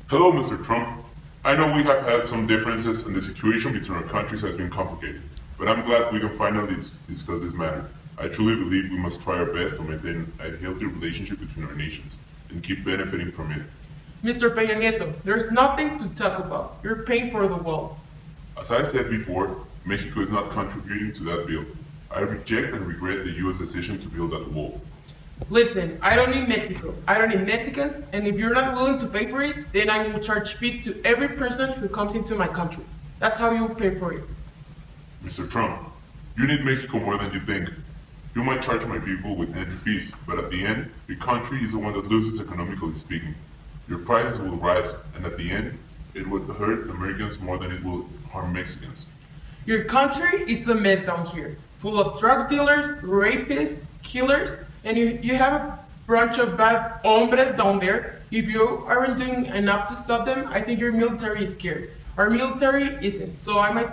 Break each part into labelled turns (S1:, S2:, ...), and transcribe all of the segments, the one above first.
S1: Hello, Mr. Trump. I know we have had some differences and the situation between our countries has been complicated, but I'm glad we can finally discuss this matter. I truly believe we must try our best to maintain a healthy relationship between our nations and keep benefiting from it.
S2: Mr. Peña Nieto, there's nothing to talk about. You're paying for the wall.
S1: As I said before, Mexico is not contributing to that bill. I reject and regret the U.S. decision to build that wall.
S2: Listen, I don't need Mexico. I don't need Mexicans, and if you're not willing to pay for it, then I will charge fees to every person who comes into my country. That's how you pay for it.
S1: Mr. Trump, you need Mexico more than you think. You might charge my people with entry fees, but at the end, your country is the one that loses economically speaking. Your prices will rise, and at the end, it would hurt Americans more than it will harm Mexicans.
S2: Your country is a mess down here, full of drug dealers, rapists, killers, and you have a bunch of bad hombres down there. If you aren't doing enough to stop them, I think your military is scared. Our military isn't, so I might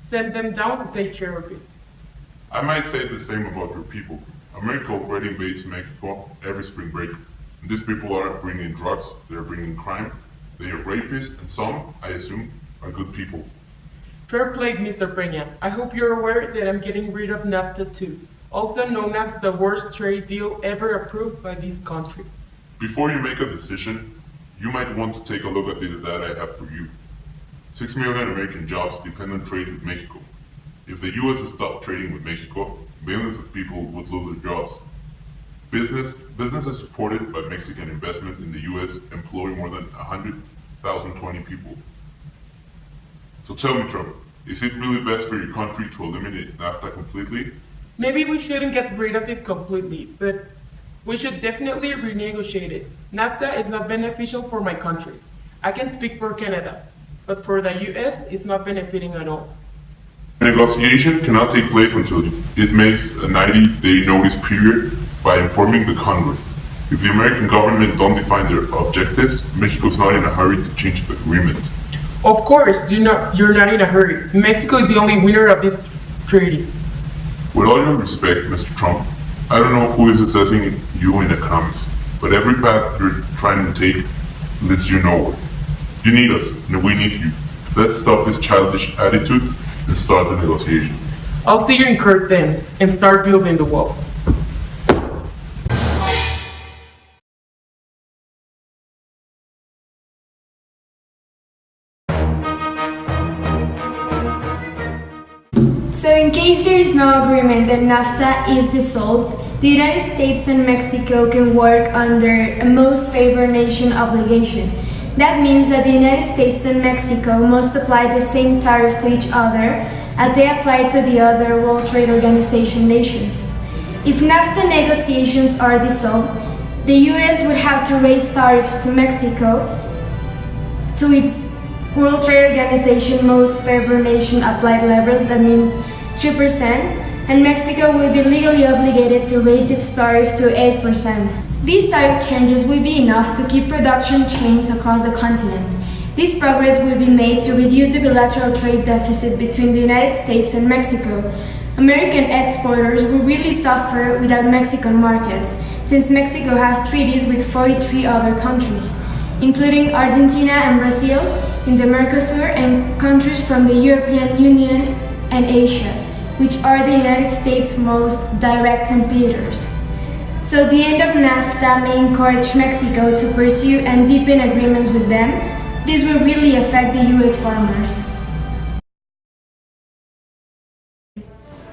S2: send them down to take care of it.
S1: I might say the same about your people. America already invades Mexico every spring break. And these people are bringing drugs, they're bringing crime, they are rapists, and some, I assume, are good people.
S2: Fair play, Mr. Peña. I hope you're aware that I'm getting rid of NAFTA too, also known as the worst trade deal ever approved by this country.
S1: Before you make a decision, you might want to take a look at this data I have for you. 6 million American jobs depend on trade with Mexico. If the US stopped trading with Mexico, millions of people would lose their jobs. Businesses supported by Mexican investment in the US employ more than 100,020 people. So tell me, Trump, is it really best for your country to eliminate NAFTA completely?
S2: Maybe we shouldn't get rid of it completely, but we should definitely renegotiate it. NAFTA is not beneficial for my country. I can speak for Canada, but for the US, it's not benefiting at all.
S1: Negotiation cannot take place until it makes a 90-day notice period by informing the Congress. If the American government don't define their objectives, Mexico is not in a hurry to change the agreement.
S2: Of course, you're not in a hurry. Mexico is the only winner of this treaty.
S1: With all due respect, Mr. Trump, I don't know who is assessing you in economics, but every path you're trying to take leads you nowhere. You need us, and we need you. Let's stop this childish attitude and start the negotiation.
S2: I'll see you in court then, and start building the wall.
S3: So in case there is no agreement and NAFTA is dissolved, the United States and Mexico can work under a most favored nation obligation. That means that the United States and Mexico must apply the same tariff to each other as they apply to the other World Trade Organization nations. If NAFTA negotiations are dissolved, the US would have to raise tariffs to Mexico to its World Trade Organization most favored nation applied level, that means 2%, and Mexico will be legally obligated to raise its tariff to 8%. These tariff changes will be enough to keep production chains across the continent. This progress will be made to reduce the bilateral trade deficit between the United States and Mexico. American exporters will really suffer without Mexican markets, since Mexico has treaties with 43 other countries, including Argentina and Brazil in the Mercosur and countries from the European Union and Asia, which are the United States' most direct competitors. So the end of NAFTA may encourage Mexico to pursue and deepen agreements with them. This will really affect the US farmers.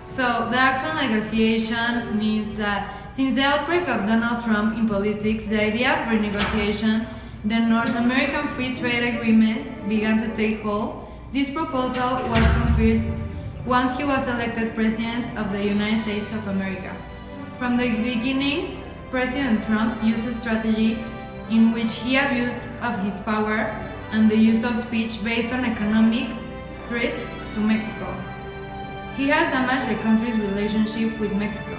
S4: So the actual negotiation means that since the outbreak of Donald Trump in politics, the idea of renegotiation, the North American Free Trade Agreement, began to take hold. This proposal was confirmed once he was elected President of the United States of America. From the beginning, President Trump used a strategy in which he abused of his power and the use of speech based on economic threats to Mexico. He has damaged the country's relationship with Mexico,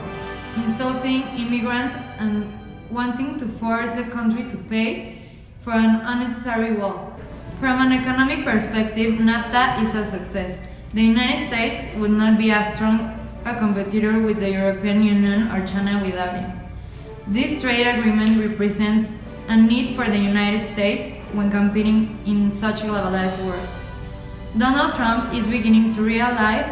S4: insulting immigrants and wanting to force the country to pay for an unnecessary wall. From an economic perspective, NAFTA is a success. The United States would not be as strong a competitor with the European Union or China without it. This trade agreement represents a need for the United States, when competing in such a globalized world. Donald Trump is beginning to realize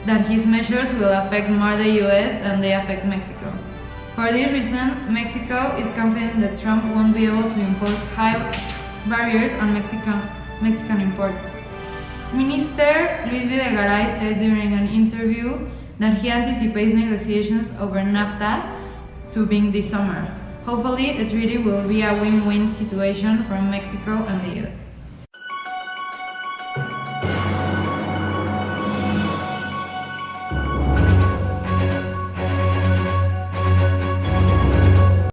S4: that his measures will affect more the US than they affect Mexico. For this reason, Mexico is confident that Trump won't be able to impose high barriers on Mexican imports. Minister Luis Videgaray said during an interview that he anticipates negotiations over NAFTA to begin this summer. Hopefully, the treaty will be a win-win situation for Mexico and the US.